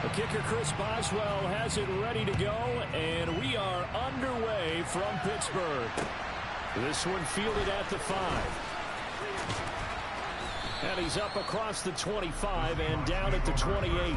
The kicker, Chris Boswell, has it ready to go, and we are underway from Pittsburgh. This one fielded at the 5. And he's up across the 25 and down at the 28.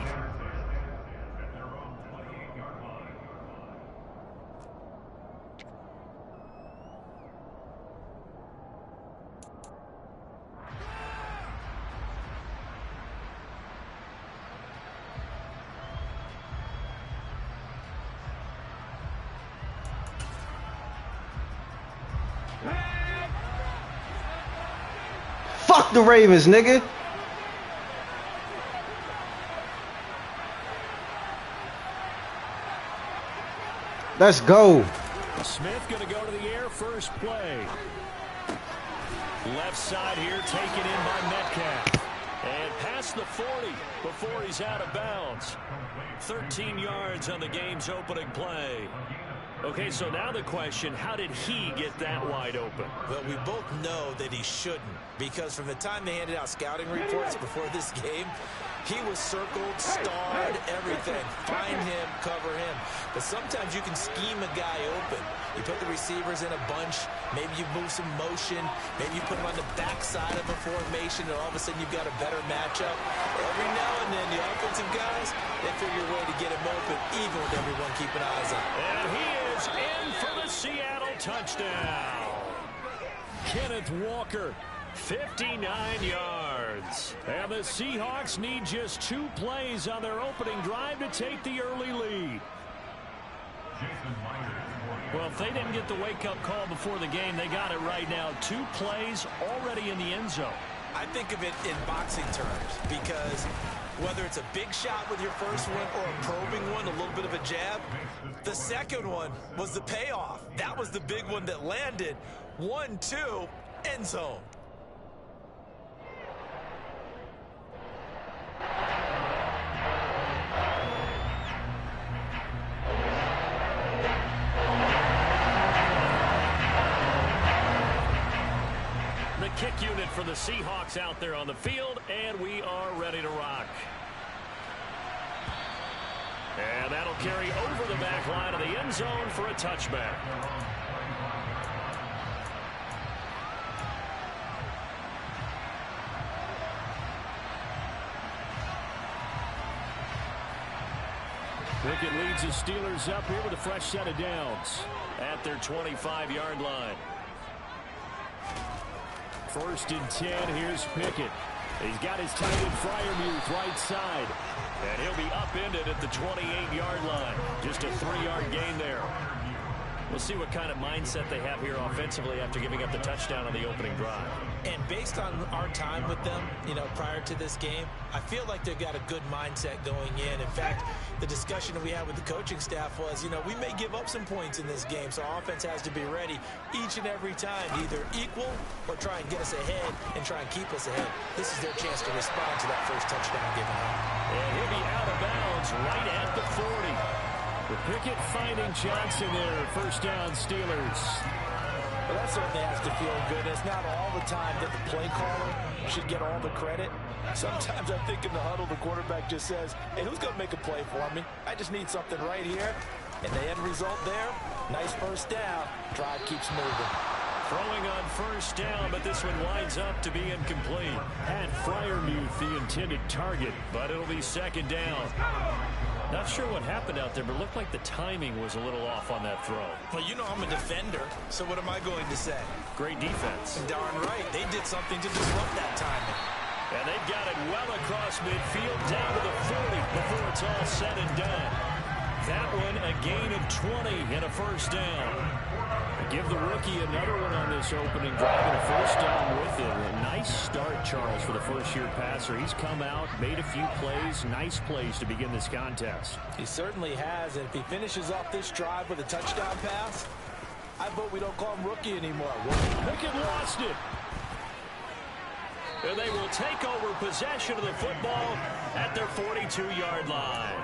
Fuck the Ravens, nigga. Let's go. Smith going to go to the air first play. Left side here taken in by Metcalf. And past the 40 before he's out of bounds. 13 yards on the game's opening play. Okay, so now the question, how did he get that wide open? Well, we both know that he shouldn't, because from the time they handed out scouting reports before this game, he was circled, starred, everything. Find him, cover him. But sometimes you can scheme a guy open. You put the receivers in a bunch. Maybe you move some motion. Maybe you put them on the backside of a formation, and all of a sudden you've got a better matchup. Every now and then, the offensive guys, they figure a way to get him open, even with everyone keeping eyes on him. And he is in for the Seattle touchdown. Kenneth Walker. 59 yards. And the Seahawks need just 2 plays on their opening drive to take the early lead. Well, if they didn't get the wake-up call before the game, they got it right now. 2 plays already in the end zone. I think of it in boxing terms, because whether it's a big shot with your first one or a probing one, a little bit of a jab, the second one was the payoff. That was the big one that landed. 1-2, end zone. The kick unit for the Seahawks out there on the field, and we are ready to rock. And that'll carry over the back line of the end zone for a touchback. Pickett leads the Steelers up here with a fresh set of downs at their 25-yard line. 1st and 10. Here's Pickett. He's got his tight end Freiermuth right side. And he'll be upended at the 28-yard line. Just a 3-yard gain there. We'll see what kind of mindset they have here offensively after giving up the touchdown on the opening drive. And based on our time with them, prior to this game, I feel like they've got a good mindset going in. In fact, the discussion that we had with the coaching staff was, we may give up some points in this game, so our offense has to be ready each and every time, either equal or try and get us ahead and try and keep us ahead. This is their chance to respond to that first touchdown given up. And he'll be out of bounds right at the 40. Pickett finding Johnson there. First down, Steelers. Well, that certainly has to feel good. It's not all the time that the play caller should get all the credit. Sometimes I think in the huddle, the quarterback just says, hey, who's going to make a play for me? I just need something right here. And the end result there, nice first down. Drive keeps moving. Throwing on first down, but this one winds up to be incomplete. Had Freiermuth the intended target, but it'll be 2nd down. Not sure what happened out there, but it looked like the timing was a little off on that throw. Well, I'm a defender, so what am I going to say? Great defense. Darn right. They did something to disrupt that timing. And they've got it well across midfield down to the 40 before it's all said and done. That one a gain of 20 and a first down. Give the rookie another one on this opening drive and a first down with it. A nice start, Charles, for the first-year passer. He's come out, made a few plays, nice plays to begin this contest. He certainly has, and if he finishes off this drive with a touchdown pass, I vote we don't call him rookie anymore. Pickett lost it. And they will take over possession of the football at their 42-yard line.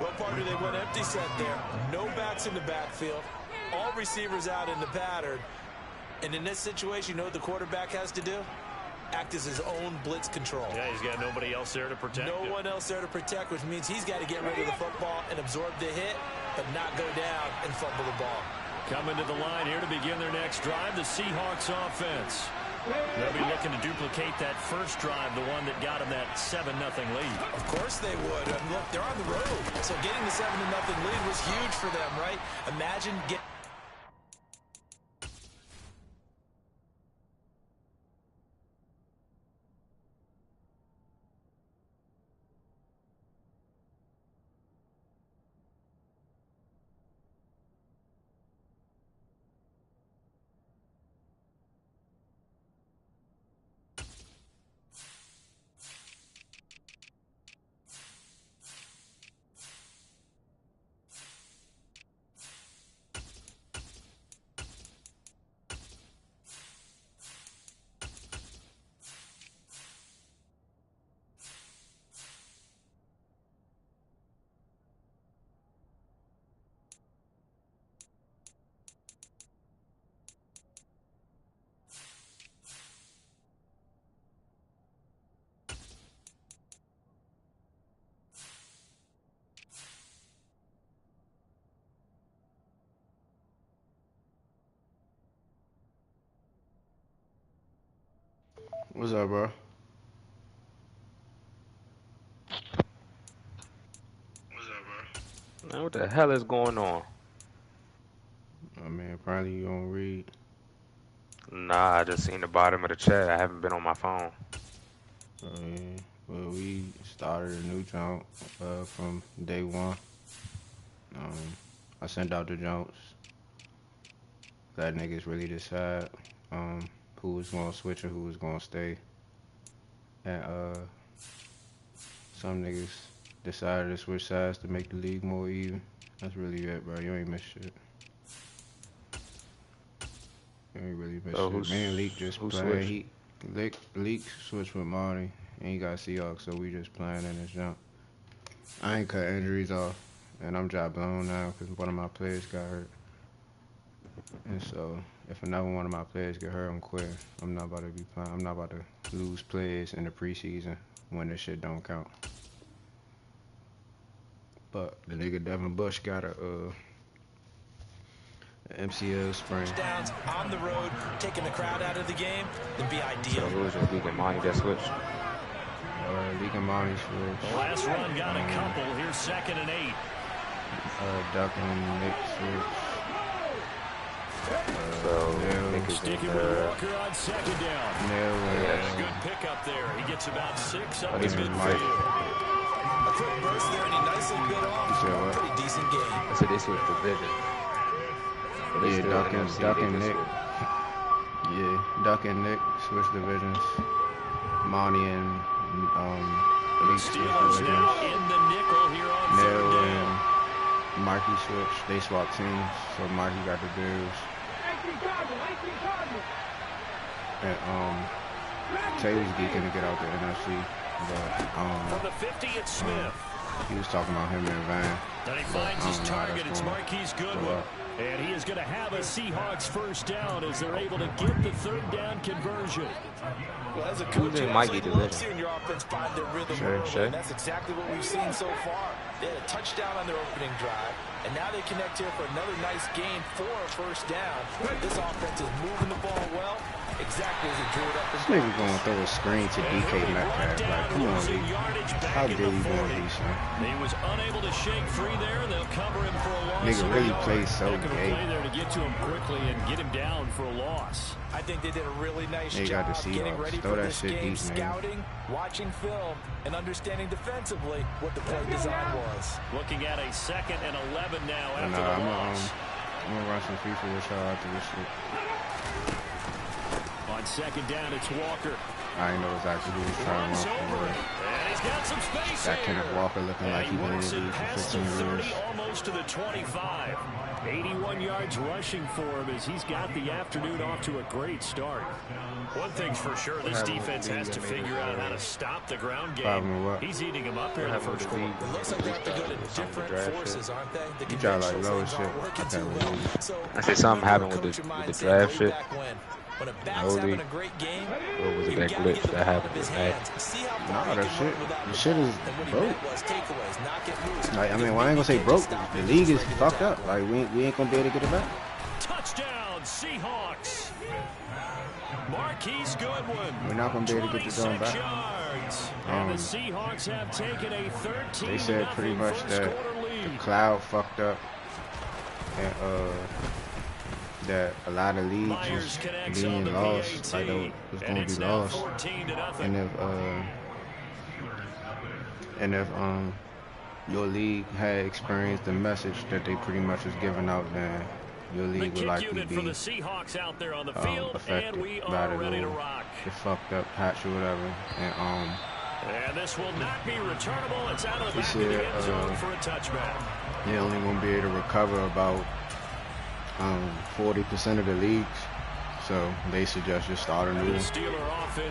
Well, partner, they went empty set there. No backs in the backfield. All receivers out in the pattern. And in this situation, you know what the quarterback has to do? act as his own blitz control. Yeah, he's got nobody else there to protect him. No one else there to protect, which means he's got to get rid of the football and absorb the hit, but not go down and fumble the ball. Coming to the line here to begin their next drive, the Seahawks offense. They'll be looking to duplicate that first drive, the one that got them that 7-0 lead. Of course they would. And look, they're on the road. So getting the 7-0 lead was huge for them, right? Imagine getting... What's up, bro? Man, what the hell is going on? I mean, apparently you don't read. Nah, I just seen the bottom of the chat. I haven't been on my phone. Yeah. Well, we started a new jump from day one. I sent out the jumps. That niggas really decide who was gonna switch and who was gonna stay. And some niggas decided to switch sides to make the league more even. That's really it, bro. You ain't miss shit. You ain't really miss shit. Me and Leak just playing. Leak switched with Marty, and he got Seahawks, so we just playing in this jump. I ain't cut injuries off, and I'm job blown now because one of my players got hurt. And so, if another one of my players get hurt, I'm quitting. I'm not about to be playing. I'm not about to lose players in the preseason when this shit don't count. But the nigga Devin Bush got a MCL sprain. Touchdowns on the road, taking the crowd out of the game, would be ideal. So who was it? Leak and Monty that switched? Leak and Monty switched. The last run got a couple. Here's 2nd and 8. Duck and Nick switched. Sticking with Walker on 2nd down. Good pickup there. He gets about 6 up his midfield. A quick burst there, and he nicely bit off. Pretty decent game. I said they switched division. Yeah, Duck and Nick. Yeah, Duck and Nick switched divisions. Monty and Leak switched divisions. In the nickel here on 3rd down. And Marky switched. They swapped teams, so Marky got the Bills. And Taylor's geeking to get out the NFC, but from the 50, it's Smith. He was talking about him and Van. And he finds his target. It's Marquise Goodwin. And he is going to have a Seahawks 1st down as they're able to get the 3rd down conversion. Well, as a coach, you love seeing your offense find their rhythm early, and that's exactly what we've seen so far. They had a touchdown on their opening drive, and now they connect here for another nice game for a 1st down. This offense is moving the ball well, exactly as it drew it up. This nigga gonna throw a screen to DK Metcalf. Like, come on, dude. How dare you go on these, son? He was unable to shake free there, and they'll cover him for a loss. Nigga really plays so gay. Play there to get to him quickly and get him down for a loss. I think they did a really nice they job getting ready Throw for that this shit game, deep, scouting, watching film, and understanding defensively what the play design was. Looking at a 2nd and 11 now after the loss. I'm gonna run some FIFA with y'all after this shit. On 2nd down, it's Walker. I didn't know exactly who he was trying to run for. And he's got some space Got Kenneth Walker looking like he's been in the league for 15 years. Almost to the 25. 81 yards rushing for him as he's got the afternoon off to a great start. One thing's for sure, this defense has to figure out how to stop the ground game. He's eating them up here in the first quarter. It looks like they have to go to different forces, aren't they? You try like low as shit. I said something happened with the draft shit. When a back's having a great game, what was it, that glitch that happened with Mac? Nah, that shit. The shit is broke. Like, I mean, well, I ain't gonna say broke. The league is fucked up. Like, we ain't gonna be able to get it back. Touchdown, Seahawks. Marquise Goodwin. We're not gonna be able to get the gun back. And the Seahawks have taken a 13. They said pretty much that the cloud fucked up, and that a lot of leagues was being lost, like they was gonna be lost, and if your league had experienced the message that they pretty much was giving out, then your league would likely be affected by the little fucked up patch or whatever. And this will not be returnable. It's out of the back of the end zone for a touchback. They're only going to be able to recover about 40% of the leagues. So they suggest just start a new one.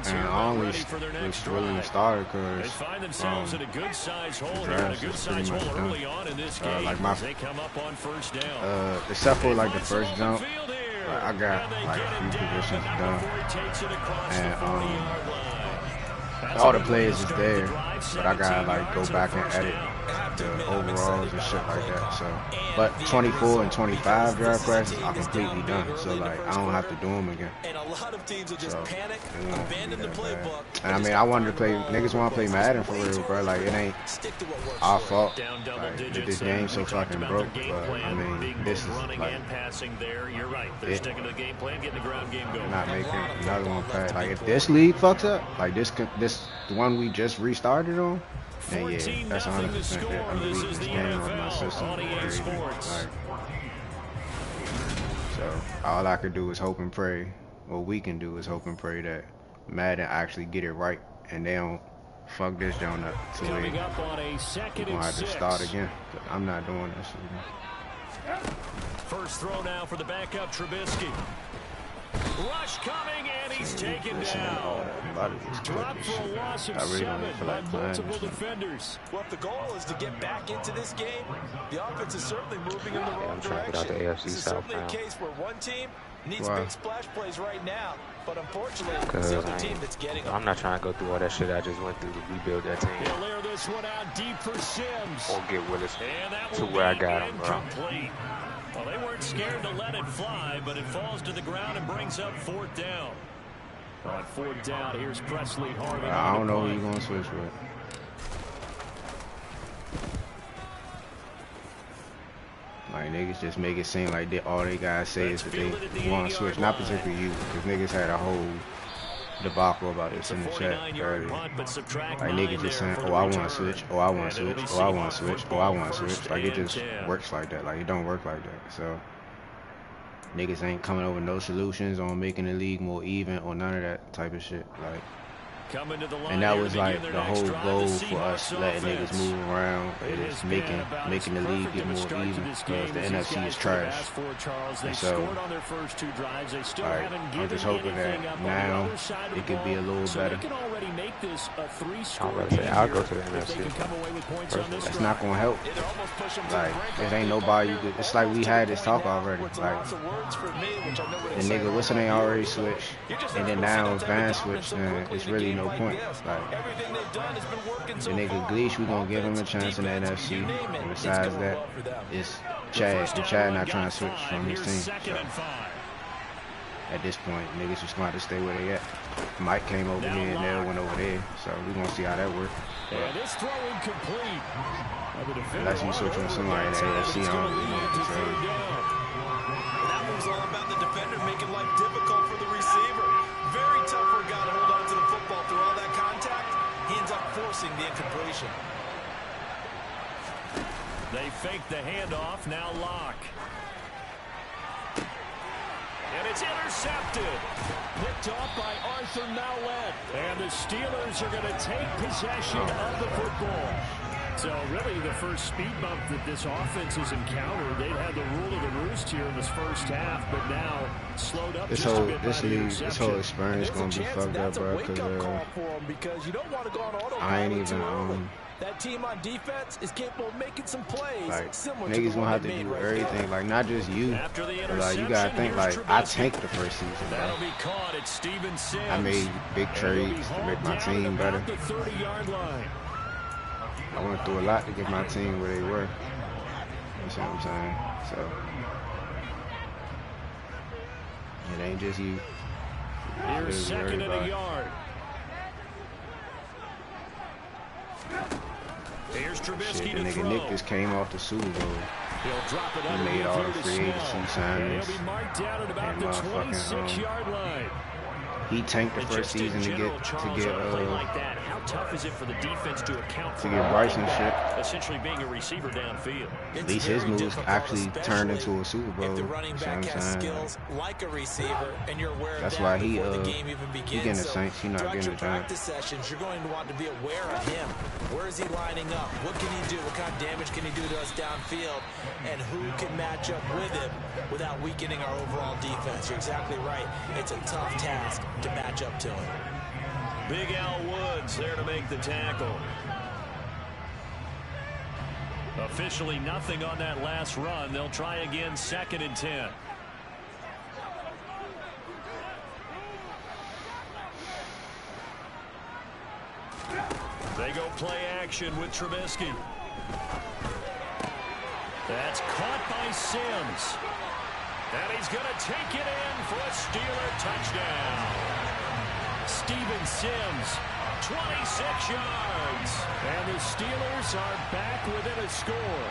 And I only was willing to start because the draft is pretty much done. Like except for like the first jump, I got like a few positions done. And all the players is there, but I gotta like go back and edit the overalls and shit like that. So, but 24 and 25 draft classes are completely done. So like I don't have to do them again. And a lot of teams will just panic, abandon the playbook. And I mean, I wanted to play. Niggas want to play Madden for real, bro. Like it ain't our fault. Like this game so fucking broke. But I mean, this is like You're right. They're sticking to the game plan, getting the ground game going. Not making another one pass. Like if this league fucks up, like this the one we just restarted on, then yeah, that's 100% it. I'm deleting this game on my system. Like, so all I could do is hope and pray. What we can do is hope and pray that Madden actually get it right and they don't fuck this joint up. So we're gonna have to start again. I'm not doing this again. First throw now for the backup Trubisky. Rush coming and he's taken down. Dropped for a loss of 7 by multiple defenders. Well, if the goal is to get back into this game, the offense is certainly moving in the wrong direction. This is certainly a case where one team needs big splash plays right now, but unfortunately, it's the other team that's getting them. I'm not trying to go through all that shit I just went through to rebuild that team. He'll layer this one out deep for Sims. Or get Willis to where I got him, bro. Well, they weren't scared to let it fly, but it falls to the ground and brings up 4th down. On 4th down, here's Presley Harvin. I don't know who you're going to switch with. Like, niggas just make it seem like all they gotta say is that they want to switch. Not particularly you, because niggas had a whole debacle about this in the chat earlier. Like, niggas just saying, oh, I want to switch, oh, I want to switch, oh, I want to switch, oh, I want to switch. Like, it just works like that. Like, it don't work like that. So, niggas ain't coming up with no solutions on making the league more even or none of that type of shit. Like, and that was like the whole goal for us, letting niggas move around, is making the league get more even, because the NFC is trash. And so, like, I'm just hoping that now it could be a little better. I'm about to say, I'll go to the NFC. That's not gonna help. Like, there ain't nobody you could. It's like we had this talk already. Like, the nigga, what's the name already switched, and then now Van switched, and it's really no point. Like, the nigga Gleesh, we gonna give him a chance in the NFC. And besides that, it's Chad. And Chad not trying to switch from his team. So, at this point, niggas just gonna have to stay where they at. Mike came over here and Nell went over there. So we gonna see how that works. Unless you switch on somebody in the AFC, I don't really know what to say. That move's all about the defender making life difficult for the receiver. Very tough for a guy to hold on to the football through all that contact. He ends up forcing the incompletion. They fake the handoff, now Locke. And it's intercepted. Picked off by Arthur Mallett. And the Steelers are going to take possession of the football. So really the first speed bump that this offense has encountered, they've had the rule of the roost here in this first half, but now slowed up this whole experience gonna be fucked up, bro, because I ain't even That team on defense is capable of making some plays. Like, similar niggas to the gonna have to do everything. Like, not just you. But, like, you gotta think, like, I tanked the first season, bro. I made big trades to make my team better. I went through a lot to get my team where they were. You see what I'm saying? So, it ain't just you. Here's second and a yard. Here's Trubisky the nigga Nick just came off the Super Bowl. He'll drop it. He made all the free agency signings. He'll be marked down at about the 26-yard line. He tanked the first season to get like that. How tough is it for the defense to account for Bryson shit? Essentially being a receiver downfield. At least his moves actually turned into a Super Bowl. If the running back has skills like a receiver, and you're aware of that's that why he before the game even begins. He getting the Saints. He not getting the practice sessions, you're going to want to be aware of him. Where is he lining up? What can he do? What kind of damage can he do to us downfield? And who can match up with him without weakening our overall defense? You're exactly right. It's a tough task to match up to him. Big Al Woods there to make the tackle. Officially nothing on that last run. They'll try again, 2nd and 10. They go play action with Trubisky. That's caught by Sims. And he's going to take it in for a Steeler touchdown. Steven Sims, 26 yards. And the Steelers are back within a score.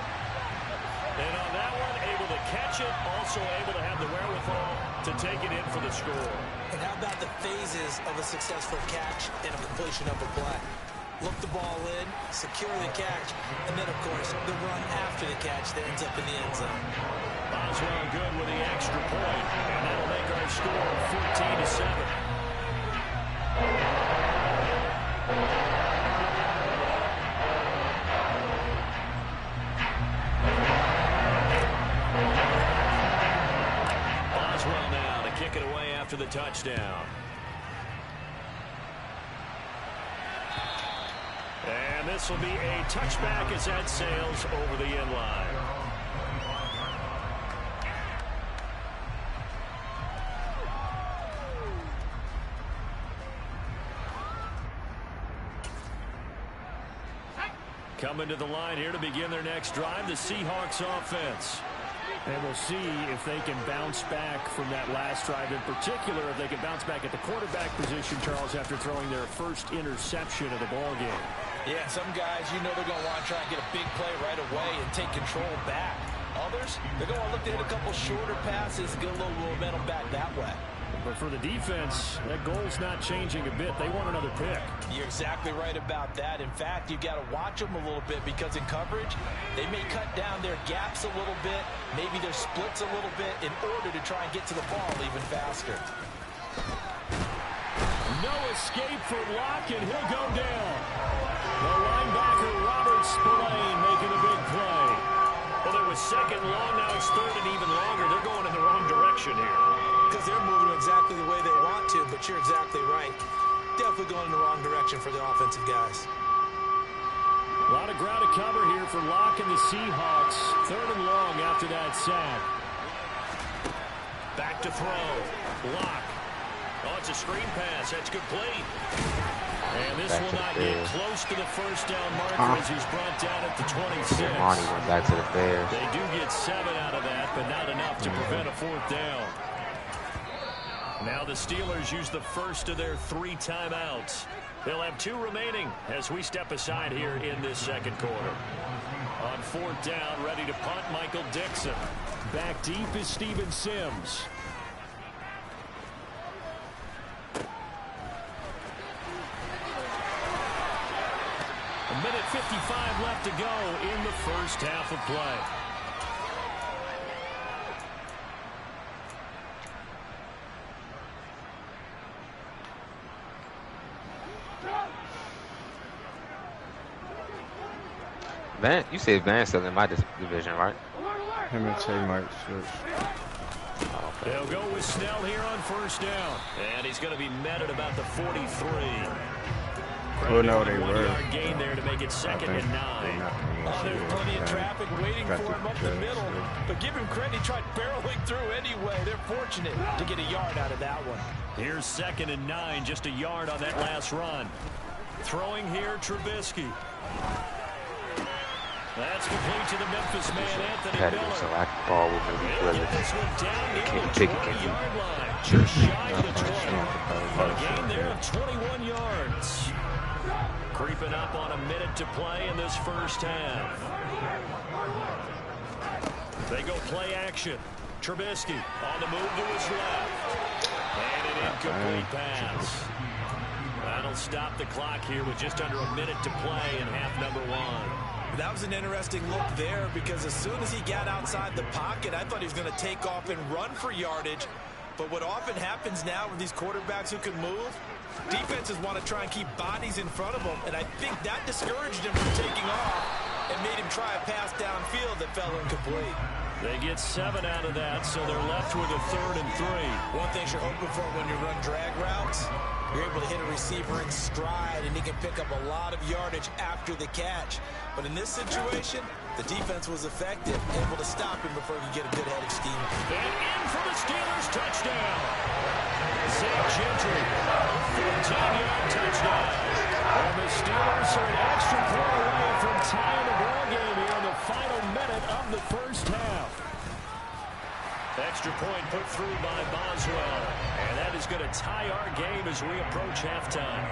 And on that one, able to catch it, also able to have the wherewithal to take it in for the score. And how about the phases of a successful catch and a completion of a play? Look the ball in, secure the catch, and then, of course, the run after the catch that ends up in the end zone. Boswell good with the extra point, and that'll make our score 14-7. Boswell now to kick it away after the touchdown. And this will be a touchback as that sails over the end line. Coming to the line here to begin their next drive, the Seahawks offense. And we'll see if they can bounce back from that last drive. In particular, if they can bounce back at the quarterback position, Charles, after throwing their first interception of the ball game. Yeah, some guys, you know they're going to want to try and get a big play right away and take control back. Others, they're going to look to hit a couple shorter passes, get a little momentum back that way. But for the defense, that goal's not changing a bit. They want another pick. You're exactly right about that. In fact, you've got to watch them a little bit because in coverage, they may cut down their gaps a little bit, maybe their splits a little bit in order to try and get to the ball even faster. No escape for Locke, and he'll go down. The linebacker, Robert Spillane, making a big play. Well, it was second long, now it's third and even longer. They're going in the wrong direction here. Because they're moving exactly the way they want to, but you're exactly right. Definitely going in the wrong direction for the offensive guys. A lot of ground to cover here for Locke and the Seahawks. Third and long after that sack. Back to throw. Locke. Oh, it's a screen pass. That's complete. And this will not get close to the first down marker as he's brought down at the 26. Monty went back to the Bears. They do get 7 out of that, but not enough to prevent a fourth down. Now the Steelers use the first of their 3 timeouts. They'll have 2 remaining as we step aside here in this second quarter. On fourth down, ready to punt, Michael Dixon. Back deep is Steven Sims. A minute 55 left to go in the first half of play. Van, you said Van's still in my division, right? Him and Tay might switch. Okay. They'll go with Snell here on first down. And he's going to be met at about the 43. Oh no, they were. Gain there to make it 2nd and 9. There's plenty of traffic waiting for him up the middle, but give him credit, he tried barreling through anyway. They're fortunate to get a yard out of that one. Here's 2nd and 9, just a yard on that last run. Throwing here, Trubisky. That's complete to the Memphis man, Anthony Miller. So I can ball with him. This one down near the 20-yard line. Sure. Just shy of the 20. A gain there of 21 yards. Creeping up on a minute to play in this first half. They go play action. Trubisky on the move to his left. And an incomplete pass. That'll stop the clock here with just under a minute to play in half number 1. That was an interesting look there because as soon as he got outside the pocket, I thought he was going to take off and run for yardage. But what often happens now with these quarterbacks who can move, defenses want to try and keep bodies in front of them, and I think that discouraged him from taking off and made him try a pass downfield that fell incomplete. They get 7 out of that, so they're left with a 3rd and 3. One thing you're hoping for when you run drag routes, you're able to hit a receiver in stride, and he can pick up a lot of yardage after the catch. But in this situation, the defense was effective, able to stop him before he could get a good head of steam. And in for the Steelers touchdown. Gentry, 14-yard touchdown. And the Steelers are an extra point away from tying the ball game here in the final minute of the first half. Extra point put through by Boswell. And that is going to tie our game as we approach halftime.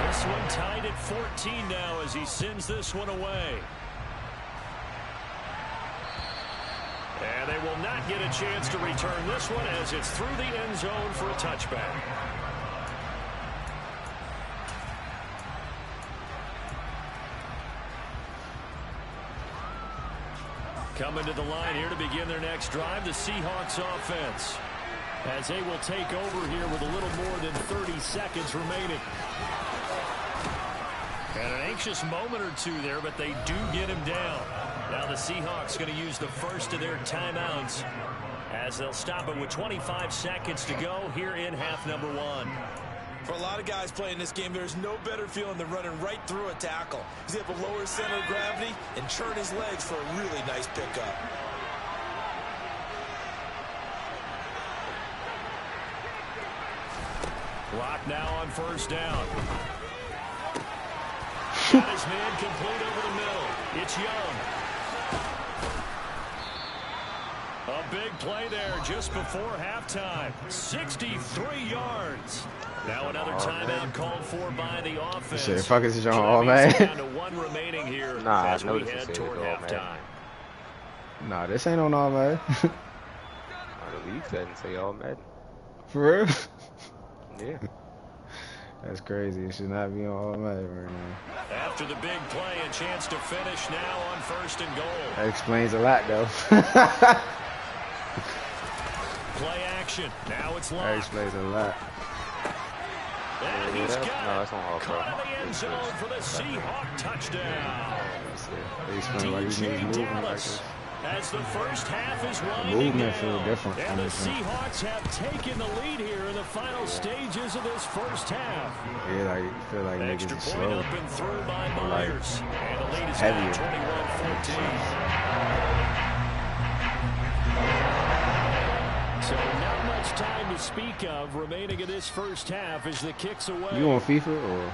This one tied at 14 now as he sends this one away. And they will not get a chance to return this one as it's through the end zone for a touchback. Coming to the line here to begin their next drive, the Seahawks offense. As they will take over here with a little more than 30 seconds remaining. And an anxious moment or two there, but they do get him down. Now the Seahawks going to use the first of their timeouts as they'll stop it with 25 seconds to go here in half number 1. For a lot of guys playing this game, there's no better feeling than running right through a tackle. He's able to lower his center of gravity and churn his legs for a really nice pickup. Clock now on first down. Got his man complete over the middle. It's Young. A big play there just before halftime. 63 yards. Now another timeout called for by the offense. Shit, fuck is John all man. Down to 1 remaining here as we head toward halftime. Nah, this ain't on all man. The league doesn't say all Madden. For real? Yeah. That's crazy. It should not be on all Madden right now. After the big play, a chance to finish now on 1st and goal. That explains a lot, though. Play action. Now it's locked. That explains a lot. And he's got caught in the end zone for the Seahawk touchdown. DJ Dallas. As the first half is winding down, different and the Seahawks have taken the lead here in the final stages of this first half. Yeah, like, I feel like niggas extra is point slow. up and through by Myers. And the lead is heavier. now 21-14. So not much time to speak of remaining in this first half as the kick's away. You on FIFA or?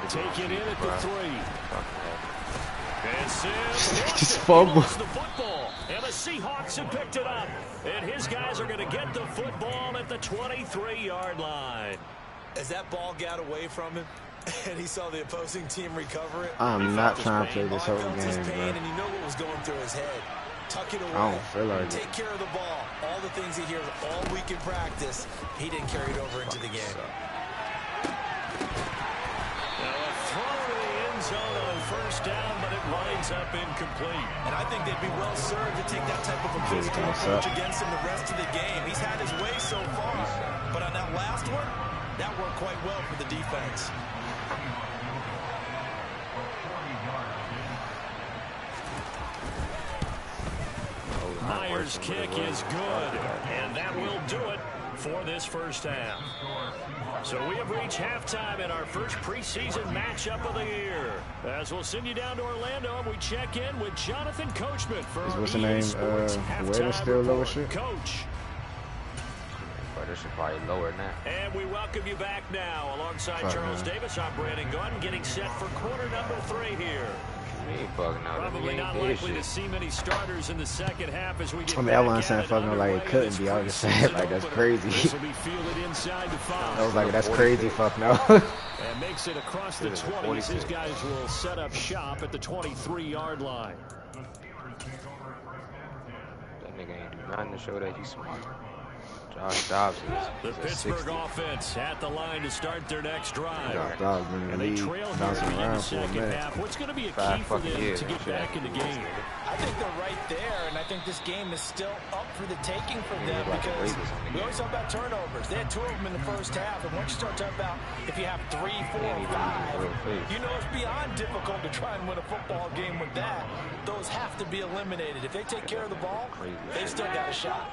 Taken in at the 3. And Sims Just fumble. the football, and the Seahawks have picked it up. And his guys are going to get the football at the 23-yard line. As that ball got away from him, and he saw the opposing team recover it. I'm not trying to play this whole game, bro. And you know what was going through his head. Tuck it away. I don't feel like Take care of the ball. All the things he hears all week in practice, he didn't carry it over into the game. Now a throw to the end zone on first down, but it winds up incomplete. And I think they'd be well served to take that type of a physical approach against him the rest of the game. He's had his way so far, but on that last one, that worked quite well for the defense. Myers' kick is good, and that will do it for this first half. So we have reached halftime in our first preseason matchup of the year. As we'll send you down to Orlando, and we check in with Jonathan Coachman for our what's the name? Where still lower shit? Coach. But it should probably lower now. And we welcome you back now. Alongside Charles Davis, I'm Brandon Gunn, getting set for quarter number 3 here. Probably not likely to see many starters in the second half as we get I wasn't saying fucking like it couldn't be. I was just saying like that's crazy. I was like, that's crazy, fuck no. And makes it across the 20s. His guys will set up shop at the 23-yard line. That nigga ain't do nothing to show that he's smart. Josh Dobbs the Pittsburgh offense at the line to start their next drive. And they trail here in the second half. What's going to be a key for them to get back in the game? I think they're right there, and I think this game is still up for the taking for them because we always talk about turnovers. They had 2 of them in the first half, and once you start talking about if you have 3, 4, 5, you know it's beyond difficult to try and win a football game with that. Those have to be eliminated. If they take care of the ball, they've still got a shot.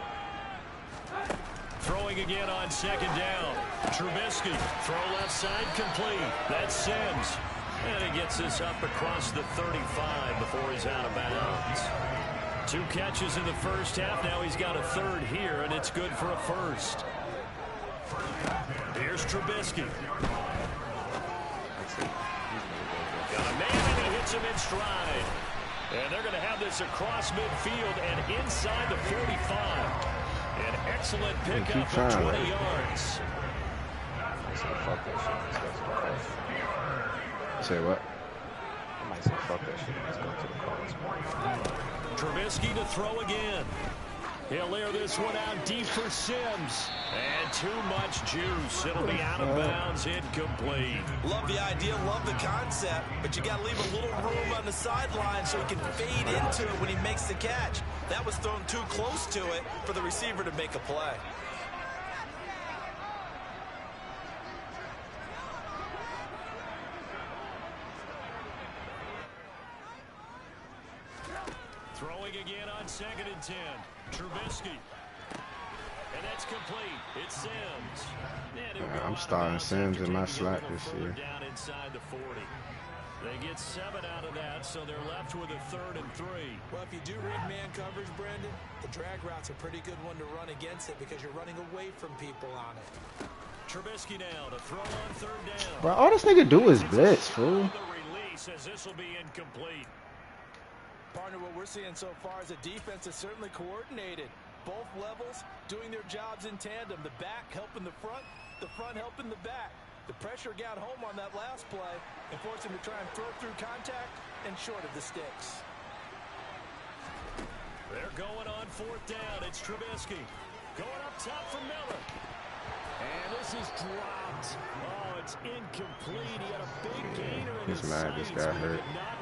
Throwing again on second down. Trubisky, throw left side complete. That's Sims. And he gets this up across the 35 before he's out of bounds. 2 catches in the first half. Now he's got a 3rd here, and it's good for a first. Here's Trubisky. Got a man, and he hits him in stride. And they're going to have this across midfield and inside the 45. An excellent pickup for 20 yards. Say what? I might say fuck that shit. Let's go to the calls. Trubisky to throw again. He'll air this one out deep for Sims. And too much juice. It'll be out of bounds, incomplete. Love the idea, love the concept, but you got to leave a little room on the sideline so he can fade into it when he makes the catch. That was thrown too close to it for the receiver to make a play. Throwing again on 2nd and 10. Trubisky. And that's complete. It's Sims. I'm starting Sims in my slot this year. Down inside the 40. They get 7 out of that, so they're left with a 3rd and 3. Well, if you do read man coverage, Brandon, the drag route's a pretty good one to run against it because you're running away from people on it. Trubisky now to throw on 3rd down. Bro, all this nigga do is blitz, fool. The release as this will be incomplete. Partner, what we're seeing so far is a defense is certainly coordinated. Both levels doing their jobs in tandem. The back helping the front helping the back. The pressure got home on that last play and forced him to try and throw through contact and short of the sticks. They're going on 4th down. It's Trubisky. Going up top for Miller. And this is dropped. Oh, it's incomplete. He had a big gainer in his sights, this guy hurt. Not